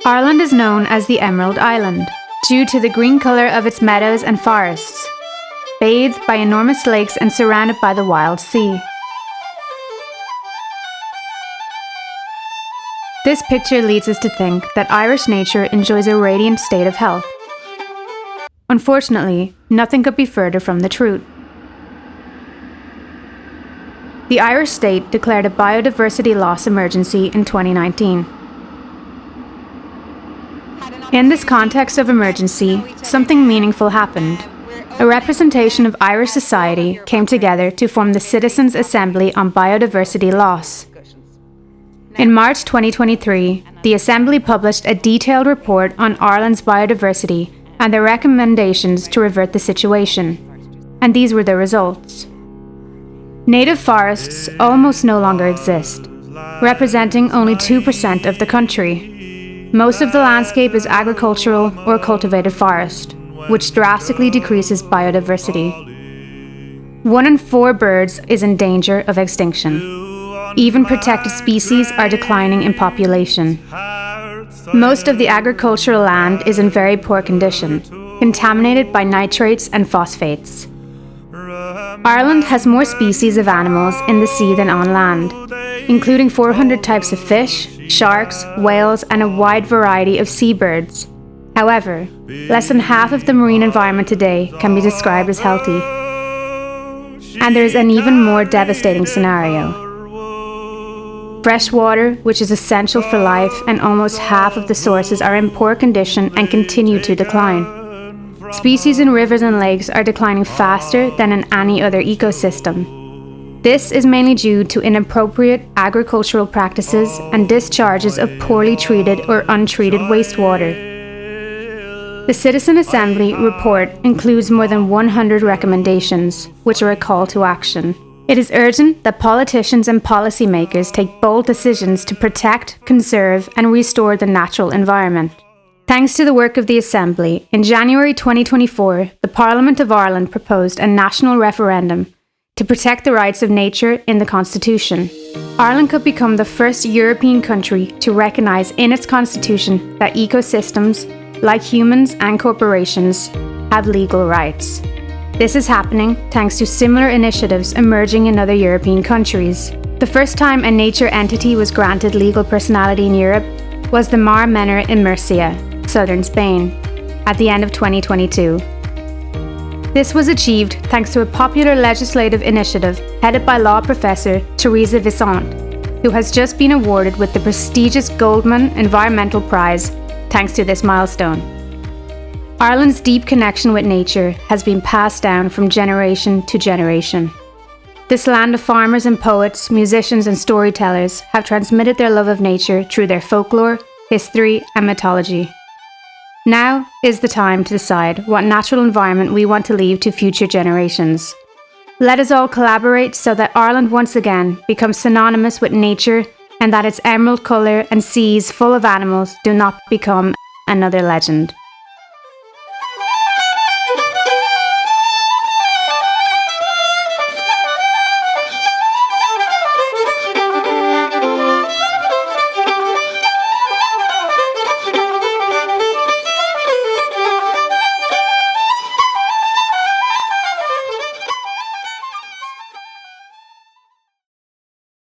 Ireland is known as the Emerald Island, due to the green colour of its meadows and forests, bathed by enormous lakes and surrounded by the wild sea. This picture leads us to think that Irish nature enjoys a radiant state of health. Unfortunately, nothing could be further from the truth. The Irish state declared a biodiversity loss emergency in 2019. In this context of emergency, something meaningful happened. A representation of Irish society came together to form the Citizens' Assembly on Biodiversity Loss. In March 2023, the Assembly published a detailed report on Ireland's biodiversity and their recommendations to revert the situation. And these were the results. Native forests almost no longer exist, representing only 2% of the country. Most of the landscape is agricultural or cultivated forest, which drastically decreases biodiversity. 1 in 4 birds is in danger of extinction. Even protected species are declining in population. Most of the agricultural land is in very poor condition, contaminated by nitrates and phosphates. Ireland has more species of animals in the sea than on land, including 400 types of fish, sharks, whales, and a wide variety of seabirds. However, less than half of the marine environment today can be described as healthy. And there is an even more devastating scenario. Fresh water, which is essential for life, and almost half of the sources are in poor condition and continue to decline. Species in rivers and lakes are declining faster than in any other ecosystem. This is mainly due to inappropriate agricultural practices and discharges of poorly treated or untreated wastewater. The Citizen Assembly report includes more than 100 recommendations, which are a call to action. It is urgent that politicians and policymakers take bold decisions to protect, conserve, and restore the natural environment. Thanks to the work of the Assembly, in January 2024, the Parliament of Ireland proposed a national referendum to protect the rights of nature in the Constitution. Ireland could become the first European country to recognise in its constitution that ecosystems, like humans and corporations, have legal rights. This is happening thanks to similar initiatives emerging in other European countries. The first time a nature entity was granted legal personality in Europe was the Mar Menor in Murcia, southern Spain, at the end of 2022. This was achieved thanks to a popular legislative initiative headed by law professor Teresa Vicente, who has just been awarded with the prestigious Goldman Environmental Prize thanks to this milestone. Ireland's deep connection with nature has been passed down from generation to generation. This land of farmers and poets, musicians and storytellers have transmitted their love of nature through their folklore, history and mythology. Now is the time to decide what natural environment we want to leave to future generations. Let us all collaborate so that Ireland once again becomes synonymous with nature and that its emerald colour and seas full of animals do not become another legend.